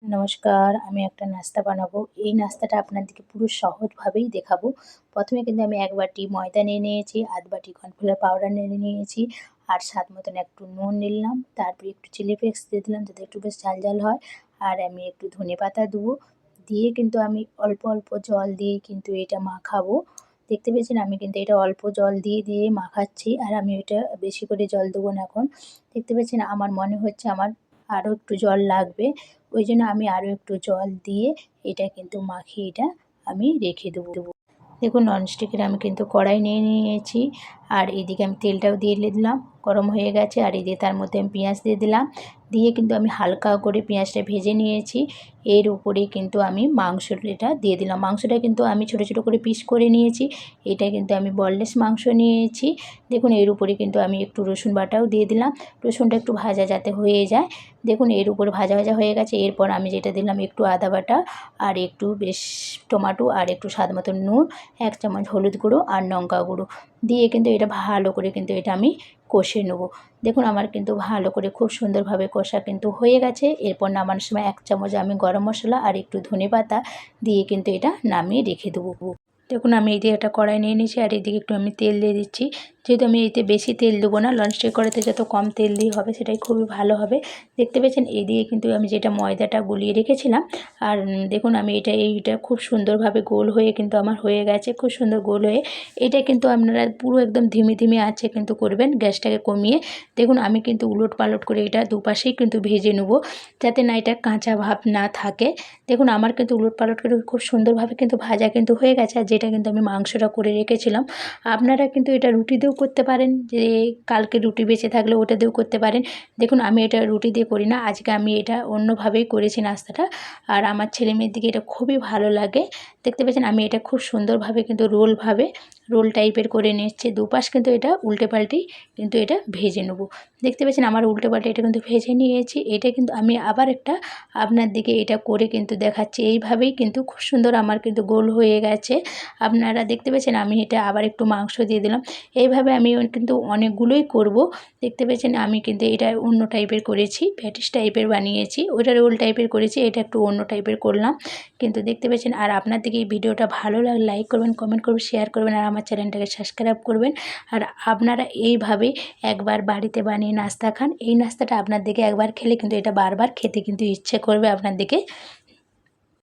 নমস্কার, আমি একটা নাস্তা বানাবো। এই নাস্তাটা আপনাদেরকে পুরো সহজভাবেই দেখাবো। ১ম এ কিন্তু আমি ১ বাটি ময়দা নিয়ে নিয়েছি, আধ বাটি কর্নফ্লাওয়ার পাউডার নিয়ে নিয়েছি, আর স্বাদ মতন একটু নুন নিলাম। তারপরে একটু চিলি ফ্লেক্স দিয়ে দিলাম যাতে একটু বেশ ঝাল হয়। আর আমি একটু ধনেপাতা দেবো। দিয়ে কিন্তু আমি অল্প, অল্প জল দিয়ে কিন্তু এটা মাখাবো। দেখতে পেয়েছেন আমি কিন্তু এটা অল্প জল দিয়ে মাখাচ্ছি। আর আমি এটা বেশি করে জল দেবো না এখন। দেখতে পেয়েছেন আমার মনে হচ্ছে আমার আরও একটু জল লাগবে। ওইজন্য আমি আরও একটু জল দিয়ে এটা কিন্তু মাখিয়ে এটা আমি রেখে দেবো। দেখুন ননস্টিকের আমি কিন্তু কড়াই নিয়ে নিয়েছি, আর এদিকে আমি তেলটাও দিয়ে দিলাম, গরম হয়ে গেছে। আর এদিকে তার মধ্যে আমি পেঁয়াজ দিয়ে দিলাম, দিয়ে কিন্তু আমি হালকা করে পেঁয়াজটা ভেজে নিয়েছি। এর উপরে কিন্তু আমি মাংসটা দিয়ে দিলাম। মাংসটা কিন্তু আমি ছোটো ছোটো করে পিস করে নিয়েছি। এটা কিন্তু আমি বনলেস মাংস নিয়েছি। দেখুন এর উপরে কিন্তু আমি একটু রসুন বাটাও দিয়ে দিলাম। রসুনটা একটু ভাজা যাতে হয়ে যায়। দেখুন এর উপরে ভাজা হয়ে গেছে। এরপর আমি যেটা দিলাম একটু আদা বাটা, আর একটু বেশ টমেটো, আর একটু স্বাদ মতো নুন, 1 চামচ হলুদ গুঁড়ো আর লঙ্কা গুঁড়ো দিয়ে কিন্তু এটা ভালো করে কিন্তু এটা আমি কষে নেব। দেখুন আমার কিন্তু ভালো করে খুব সুন্দরভাবে কষা কিন্তু হয়ে গেছে। এরপর নামানোর সময় 1 চামচ আমি গরম মশলা আর একটু ধনেপাতা দিয়ে কিন্তু এটা নামিয়ে রেখে দেবো। দেখুন আমি এইদিকে একটা কড়াই নিয়ে নিয়েছি, আর এইদিকে একটু আমি তেল দিয়ে দিচ্ছি। যেহেতু আমি এতে বেশি তেল দেবো না, ননস্টিক কড়াইতে যত কম তেল দিয়ে হবে সেটাই খুবই ভালো হবে। দেখতে পেয়েছেন এইদিকে কিন্তু আমি যেটা ময়দাটা গুলিয়ে রেখেছিলাম, আর দেখুন আমি এইটা খুব সুন্দরভাবে গোল হয়ে কিন্তু আমার হয়ে গেছে, খুব সুন্দর গোল হয়ে। এটা কিন্তু আপনারা পুরো একদম ধিমে আঁচে কিন্তু করবেন, গ্যাসটাকে কমিয়ে। দেখুন আমি কিন্তু উলট পালট করে এটা দুপাশেই কিন্তু ভেজে নেব, যাতে না এটা কাঁচা ভাব না থাকে। দেখুন আমার কিন্তু উলট পালট করে খুব সুন্দরভাবে কিন্তু ভাজা কিন্তু হয়ে গেছে। আর যেটা কিন্তু আমি মাংসটা করে রেখেছিলাম, আপনারা কিন্তু এটা রুটি দিয়েও করতে পারেন, যে কালকে রুটি বেঁচে থাকলে ওটা দিয়েও করতে পারেন। দেখুন আমি এটা রুটি দিয়ে করি না, আজকে আমি এটা অন্যভাবেই করেছি নাস্তাটা। আর আমার ছেলেমেয়ের দিকে এটা খুবই ভালো লাগে। দেখতে পেয়েছেন আমি এটা খুব সুন্দরভাবে কিন্তু রোল টাইপের করে নিচ্ছি। দুপাশ কিন্তু এটা উল্টে পাল্টে কিন্তু এটা ভেজে নেব। দেখতে পেয়েছেন আমার উল্টে পাল্টে এটা কিন্তু ভেজে নিয়েছি। এটা কিন্তু আমি আবার একটা আপনার দিকে এটা করে কিন্তু দেখাচ্ছি। এইভাবেই কিন্তু খুব সুন্দর আমার কিন্তু গোল হয়ে গেছে। আপনারা দেখতে পেয়েছেন আমি এটা আবার একটু মাংস দিয়ে দিলাম। এইভাবে আমি কিন্তু অনেকগুলোই করব। দেখতে পেয়েছেন আমি কিন্তু এটা অন্য টাইপের করেছি, প্যাটিস টাইপের বানিয়েছি। ওটা রোল টাইপের করেছি, এটা একটু অন্য টাইপের করলাম। কিন্তু দেখতে পেয়েছেন, আর আপনার দিকে এই ভিডিওটা ভালো লাগলে লাইক করবেন, কমেন্ট করবেন, শেয়ার করবেন, আর আমার চ্যানেলটাকে সাবস্ক্রাইব করবেন। আর আপনারা এইভাবে একবার বাড়িতে বানিয়ে নাস্তা খান। এই নাস্তাটা আপনার দিকে একবার খেলে কিন্তু এটা বারবার খেতে কিন্তু ইচ্ছে করবে আপনার দিকে।